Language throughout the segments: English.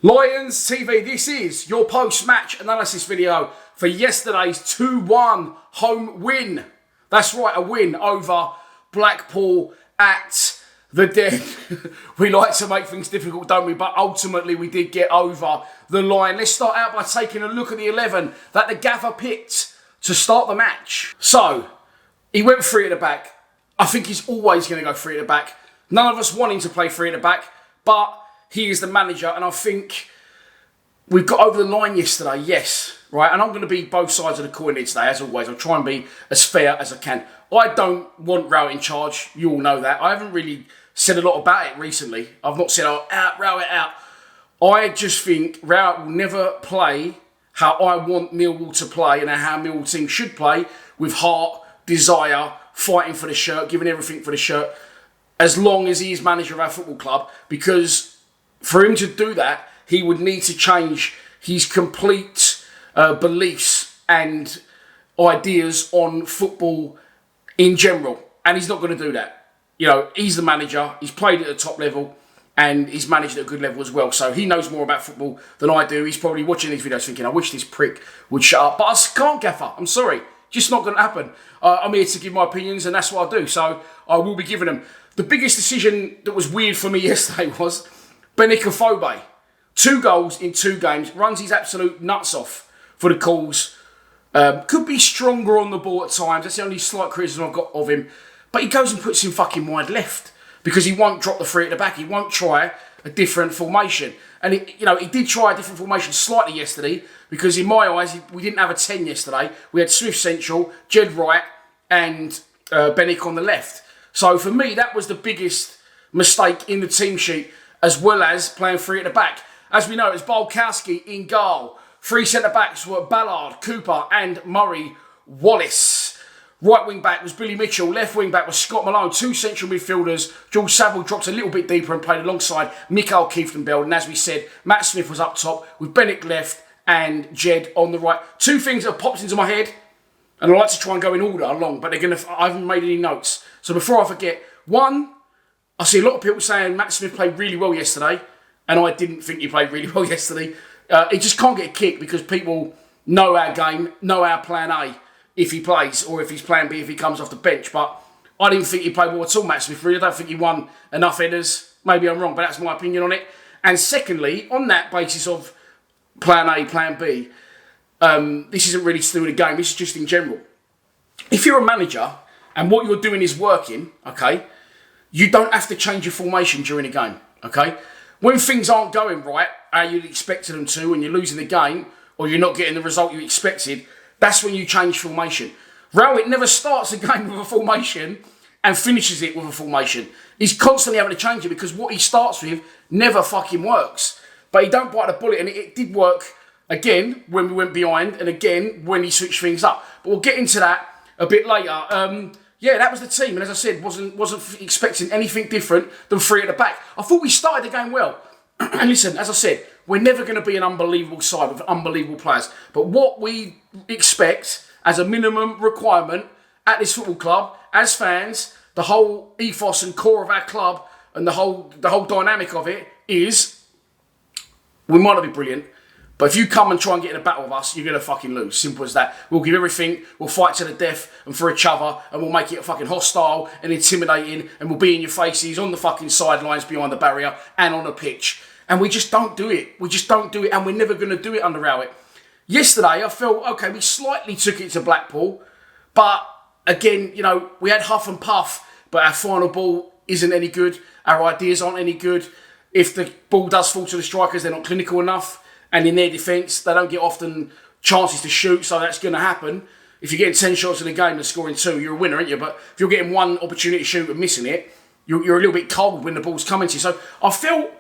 Lions TV, this is your post-match analysis video for yesterday's 2-1 home win. That's right, a win over Blackpool at the Den. We like to make things difficult, don't we? But ultimately, we did get over the line. Let's start out by taking a look at the 11 that the gaffer picked to start the match. So, he went three at the back. I think he's always going to go three at the back. None of us want him to play three at the back, but he is the manager, and I think we've got over the line yesterday, yes, right? And I'm going to be both sides of the coin here today, as always. I'll try and be as fair as I can. I don't want Rowett in charge. You all know that. I haven't really said a lot about it recently. I've not said, oh, out, Rowett out. I just think Rowett will never play how I want Millwall to play and how Millwall team should play, with heart, desire, fighting for the shirt, giving everything for the shirt, as long as he is manager of our football club, because for him to do that, he would need to change his complete beliefs and ideas on football in general. And he's not going to do that. You know, he's the manager, he's played at the top level, and he's managed at a good level as well. So he knows more about football than I do. He's probably watching these videos thinking, I wish this prick would shut up. But I can't, gaffer. I'm sorry. Just not going to happen. I'm here to give my opinions, and that's what I do. So I will be giving them. The biggest decision that was weird for me yesterday was Kelliher-electrical. 2 goals in 2 games. Runs his absolute nuts off for the calls. Could be stronger on the ball at times. That's the only slight criticism I've got of him. But he goes and puts him fucking wide left, because he won't drop the three at the back. He won't try a different formation. And, he did try a different formation slightly yesterday, because in my eyes, we didn't have a 10 yesterday. We had Smith central, Jed right, and Kelliher on the left. So for me, that was the biggest mistake in the team sheet, as well as playing 3 at the back. As we know, it was Bolkowski in goal. 3 centre-backs were Ballard, Cooper and Murray Wallace. Right wing-back was Billy Mitchell. Left wing-back was Scott Malone. 2 central midfielders. George Saville dropped a little bit deeper and played alongside Mikael Kieftenbeld. And as we said, Matt Smith was up top with Kelliher left and Jed on the right. 2 things that have popped into my head, and I like to try and go in order along, but I haven't made any notes. So before I forget, 1, I see a lot of people saying Matt Smith played really well yesterday, and I didn't think he played really well yesterday. He just can't get a kick because people know our game, know our plan A if he plays, or if he's plan B if he comes off the bench. But I didn't think he played well at all, Matt Smith, really. I don't think he won enough headers. Maybe I'm wrong, but that's my opinion on it. And secondly, on that basis of plan A, plan B, this isn't really to do with the game, this is just in general. If you're a manager and what you're doing is working, okay, you don't have to change your formation during a game, okay? When things aren't going right, how you expected them to, and you're losing the game, or you're not getting the result you expected, that's when you change formation. Rowett never starts a game with a formation and finishes it with a formation. He's constantly having to change it because what he starts with never fucking works. But he don't bite the bullet, and it did work again when we went behind, and again when he switched things up. But we'll get into that a bit later. Yeah, that was the team, and as I said, wasn't expecting anything different than 3 at the back. I thought we started the game well. And listen, as I said, we're never going to be an unbelievable side with unbelievable players. But what we expect as a minimum requirement at this football club, as fans, the whole ethos and core of our club, and the whole dynamic of it is, we might not be brilliant, but if you come and try and get in a battle with us, you're going to fucking lose. Simple as that. We'll give everything, we'll fight to the death and for each other, and we'll make it fucking hostile and intimidating, and we'll be in your faces, on the fucking sidelines, behind the barrier, and on the pitch. And we just don't do it. We just don't do it, and we're never going to do it under Rowett. Yesterday, I felt, okay, we slightly took it to Blackpool, but again, we had huff and puff, but our final ball isn't any good. Our ideas aren't any good. If the ball does fall to the strikers, they're not clinical enough. And in their defence, they don't get often chances to shoot, so that's going to happen. If you're getting 10 shots in a game and scoring 2, you're a winner, aren't you? But if you're getting 1 opportunity to shoot and missing it, you're a little bit cold when the ball's coming to you. So I felt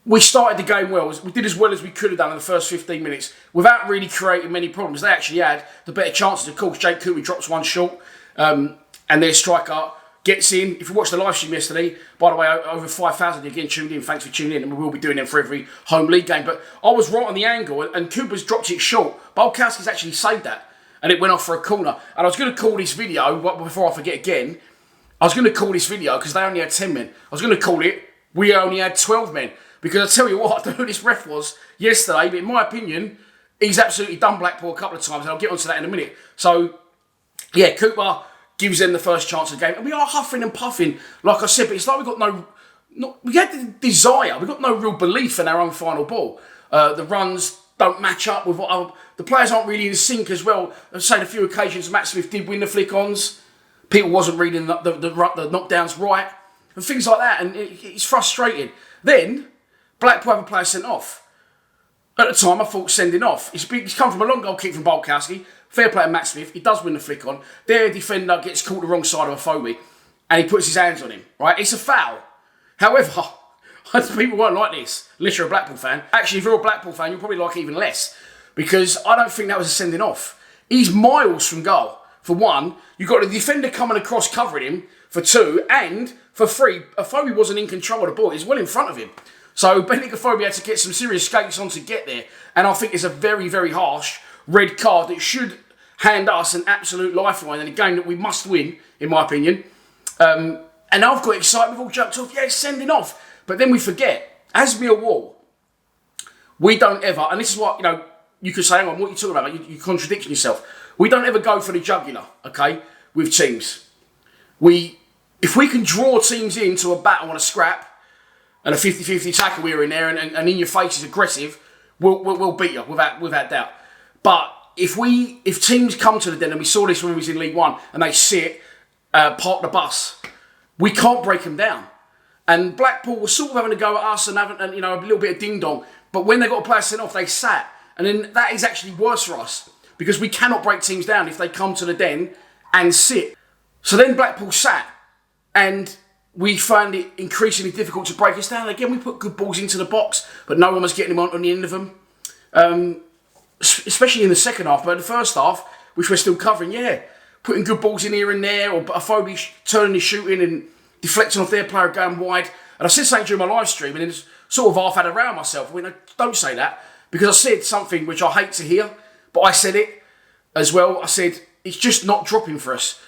we started the game well. We did as well as we could have done in the first 15 minutes without really creating many problems. They actually had the better chances. Of course, Jake Cooper drops 1 short, and their striker gets in. If you watched the live stream yesterday, by the way, over 5,000 again tuned in. Thanks for tuning in, and we will be doing them for every home league game. But I was right on the angle, and Cooper's dropped it short. Bolkowski's actually saved that, and it went off for a corner. And I was going to call this video, before I forget again, I was going to call this video, because they only had 10 men, I was going to call it, we only had 12 men. Because I tell you what, I don't know who this ref was yesterday, but in my opinion, he's absolutely done Blackpool a couple of times, and I'll get onto that in a minute. So, yeah, Cooper gives them the first chance of the game, and we are huffing and puffing, like I said, but it's like we've got we had the desire, we've got no real belief in our own final ball. The runs don't match up with what the players aren't really in sync as well. I've said a few occasions, Matt Smith did win the flick-ons. People wasn't reading the knockdowns right, and things like that, and it's frustrating. Then, Blackpool have a player sent off. At the time, I thought sending off. He's come from a long goal kick from Bolkowski. Fair play to Matt Smith. He does win the flick on. Their defender gets caught the wrong side of a phobie, and he puts his hands on him. Right? It's a foul. However, people won't like this, unless you're a Blackpool fan. Actually, if you're a Blackpool fan, you'll probably like it even less, because I don't think that was a sending off. He's miles from goal. For one, you've got the defender coming across covering him. For two, and for three, Afobe wasn't in control of the ball. He's well in front of him. So Benedict Afobe had to get some serious skates on to get there. And I think it's a very, very harsh red card that should hand us an absolute lifeline in a game that we must win, in my opinion. And I've got excited. We've all jumped off. Yeah, it's sending off. But then we forget, as Millwall, we don't ever, and this is what, you could say, hang on, what are you talking about? You're contradicting yourself. We don't ever go for the jugular, okay, with teams. If we can draw teams into a battle on a scrap, and a 50-50 tackle we're in there, and in your face is aggressive, we'll beat you without doubt. But if teams come to the den, and we saw this when we was in League One, and they sit, park the bus, we can't break them down. And Blackpool was sort of having a go at us and having, a little bit of ding dong. But when they got a player sent off, they sat, and then that is actually worse for us because we cannot break teams down if they come to the den and sit. So then Blackpool sat, and we found it increasingly difficult to break us down. Again, we put good balls into the box, but no one was getting them on the end of them. Especially in the second half, but in the first half, which we're still covering, putting good balls in here and there, or Afobe turning his shooting and deflecting off their player going wide. And I said something during my live stream, and then sort of half had around myself. I went, don't say that, because I said something which I hate to hear, but I said it as well. I said, it's just not dropping for us.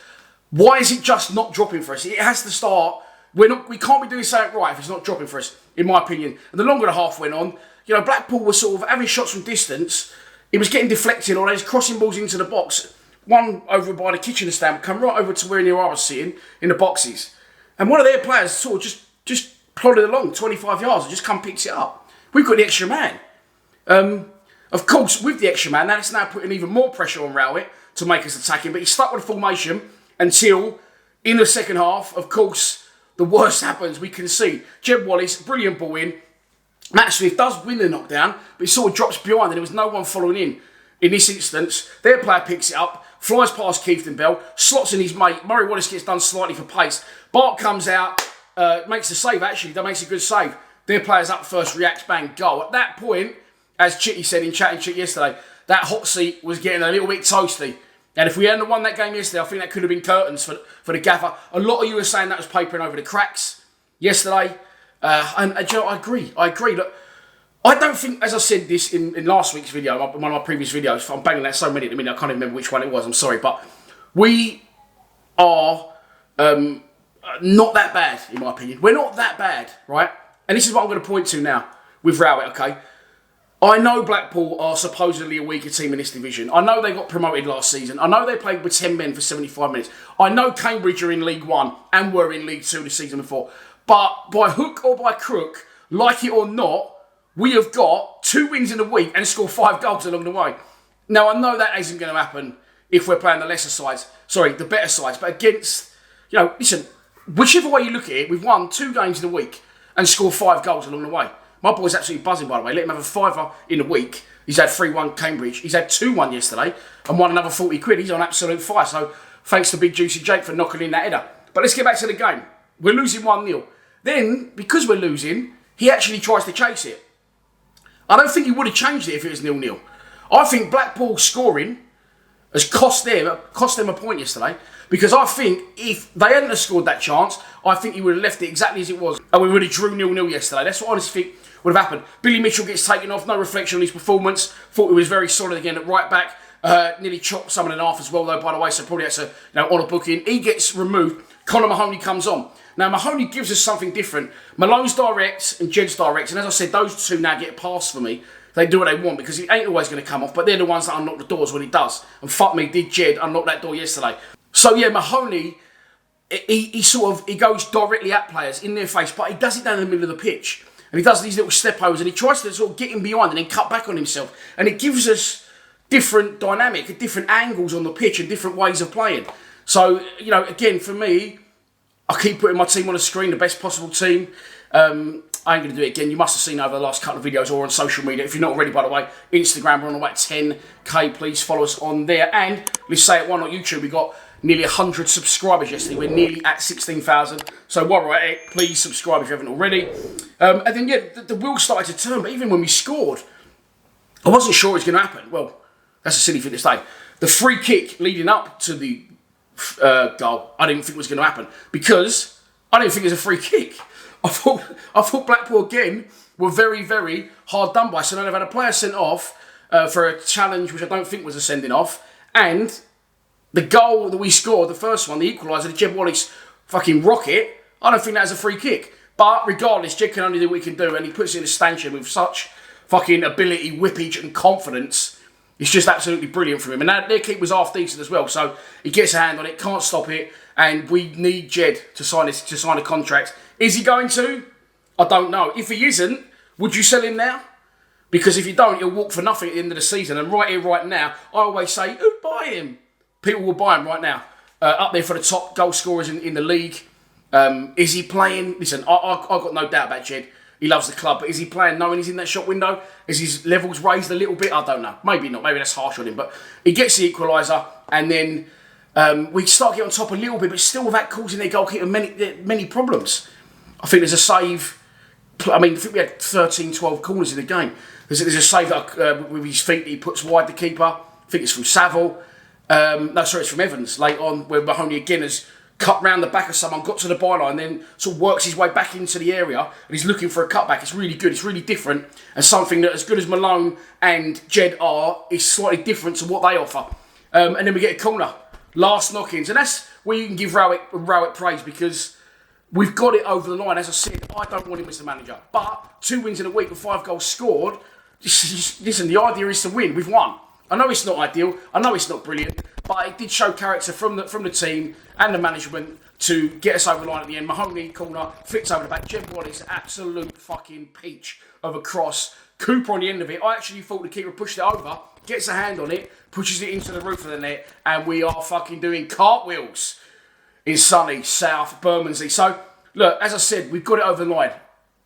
Why is it just not dropping for us? It has to start. We can't be doing something right if it's not dropping for us, in my opinion. And the longer the half went on, Blackpool was sort of having shots from distance. It was getting deflected, or they was crossing balls into the box. One over by the kitchen stand, come right over to where I was sitting in the boxes. And one of their players sort of just plodded along 25 yards and just come picks it up. We've got the extra man. Of course, with the extra man, that's now putting even more pressure on Rowett to make us attack him. But he's stuck with the formation until, in the second half, of course, the worst happens. We concede. Jeb Wallace, brilliant ball in. Matt Smith does win the knockdown, but he sort of drops behind, and there was no one following in. In this instance, their player picks it up, flies past Keith Bell, slots in his mate. Murray Wallace gets done slightly for pace. Bart comes out, makes a save, actually. That makes a good save. Their player's up first, reacts, bang, goal. At that point, as Chitty said in Chatting Chit yesterday, that hot seat was getting a little bit toasty. And if we hadn't won that game yesterday, I think that could have been curtains for the gaffer. A lot of you were saying that was papering over the cracks yesterday. And I agree. Look, I don't think, as I said this in last week's video, one of my previous videos, I'm banging that so many at the minute, I can't even remember which one it was, I'm sorry. But we are not that bad, in my opinion. We're not that bad, right? And this is what I'm going to point to now with Rowett, okay? I know Blackpool are supposedly a weaker team in this division. I know they got promoted last season. I know they played with 10 men for 75 minutes. I know Cambridge are in League One and were in League Two the season before. But by hook or by crook, like it or not, we have got 2 wins in a week and scored 5 goals along the way. Now, I know that isn't going to happen if we're playing the lesser sides. Sorry, the better sides. But against, listen, whichever way you look at it, we've won 2 games in a week and scored 5 goals along the way. My boy's absolutely buzzing, by the way. Let him have a fiver in a week. He's had 3-1 Cambridge. He's had 2-1 yesterday and won another 40 quid. He's on absolute fire. So thanks to Big Juicy Jake for knocking in that header. But let's get back to the game. We're losing 1-0. Then, because we're losing, he actually tries to chase it. I don't think he would have changed it if it was 0-0. I think Blackpool scoring has cost them a point yesterday, because I think if they hadn't have scored that chance, I think he would have left it exactly as it was, and we would have drew 0-0 yesterday. That's what I honestly think would have happened. Billy Mitchell gets taken off, no reflection on his performance. Thought he was very solid again at right back. Nearly chopped someone in half as well, though, by the way, so probably that's on a booking. He gets removed. Conor Mahoney comes on. Now, Mahoney gives us something different. Malone's direct and Jed's direct. And as I said, those two now get a pass for me. They do what they want because it ain't always going to come off. But they're the ones that unlock the doors when it does. And fuck me, did Jed unlock that door yesterday. So, yeah, Mahoney, he goes directly at players in their face. But he does it down in the middle of the pitch. And he does these little step-overs. And he tries to sort of get in behind and then cut back on himself. And it gives us different dynamic, different angles on the pitch and different ways of playing. So, you know, again, for me, I keep putting my team on the screen, the best possible team. I ain't going to do it again. You must have seen over the last couple of videos or on social media. If you're not already, by the way, Instagram, we're on about 10k. Please follow us on there. And let's say it one on YouTube, we got nearly 100 subscribers yesterday. We're nearly at 16,000. So while we're at it, please subscribe if you haven't already. And then, yeah, the wheels started to turn. But even when we scored, I wasn't sure it was going to happen. Well, that's a silly thing to say. The free kick leading up to the goal, I didn't think was going to happen because I didn't think it was a free kick. I thought Blackpool again were very, very hard done by. So now they've had a player sent off for a challenge which I don't think was a sending off, and the goal that we scored, the first one, the equaliser, the Jed Wallace fucking rocket, I don't think that was a free kick. But regardless, Jed can only do what he can do, and he puts it in a stanchion with such fucking ability, whippage, and confidence. It's just absolutely brilliant from him. And their keeper's half decent as well, so he gets a hand on it, can't stop it, and we need Jed to sign a contract. Is he going to? I don't know. If he isn't, would you sell him now? Because if you don't, he'll walk for nothing at the end of the season. And right here, right now, I always say, who'd buy him? People will buy him right now. Up there for the top goal scorers in the league. Is he playing? Listen, I've got no doubt about Jed. He loves the club, but is he playing knowing he's in that shop window? Is his levels raised a little bit? I don't know. Maybe not. Maybe that's harsh on him. But he gets the equaliser, and then we start getting on top a little bit, but still without causing their goalkeeper many problems. I think there's a save. I mean, I think we had 13, 12 corners in the game. There's a save that, with his feet that he puts wide the keeper. I think it's from Saville. No, sorry, it's from Evans. Late on, where Mahoney again has cut round the back of someone, got to the byline, then sort of works his way back into the area, and he's looking for a cutback. It's really good. It's really different, and something that, as good as Malone and Jed are, is slightly different to what they offer. And then we get a corner, last knock-ins, and that's where you can give Rowett praise, because we've got it over the line. As I said, I don't want him as the manager, but 2 wins in a week with 5 goals scored. Listen, the idea is to win. We've won. I know it's not ideal. I know it's not brilliant, but it did show character from the team and the management to get us over the line at the end. Mahoney, corner, flicks over the back. Jed Wallace, absolute fucking peach of a cross. Cooper on the end of it. I actually thought the keeper pushed it over, gets a hand on it, pushes it into the roof of the net, and we are fucking doing cartwheels in sunny South Bermondsey. So, look, as I said, we've got it over the line.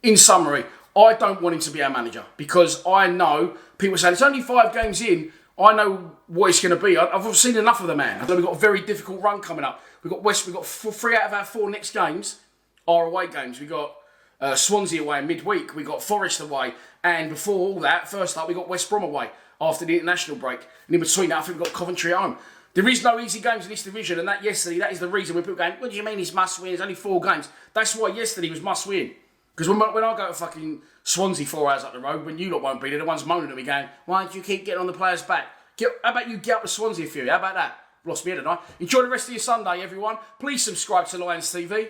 In summary, I don't want him to be our manager because I know people saying it's only 5 games in. I know what it's going to be. I've seen enough of the man. I know we've got a very difficult run coming up. We've got 3 out of our 4 next games are away games. We've got Swansea away midweek. We've got Forest away. And before all that, first up, we got West Brom away after the international break. And in between that, I think we've got Coventry at home. There is no easy games in this division. And that yesterday, that is the reason we're going, what do you mean it's must win? It's only 4 games. That's why yesterday was must win. Because when I go to fucking Swansea 4 hours up the road, when you lot won't be there, the one's moaning at me going, why do you keep getting on the players' back? How about you get up to Swansea a few? How about that? Lost me head tonight. Enjoy the rest of your Sunday, everyone. Please subscribe to Lions TV.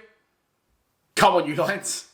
Come on, you Lions.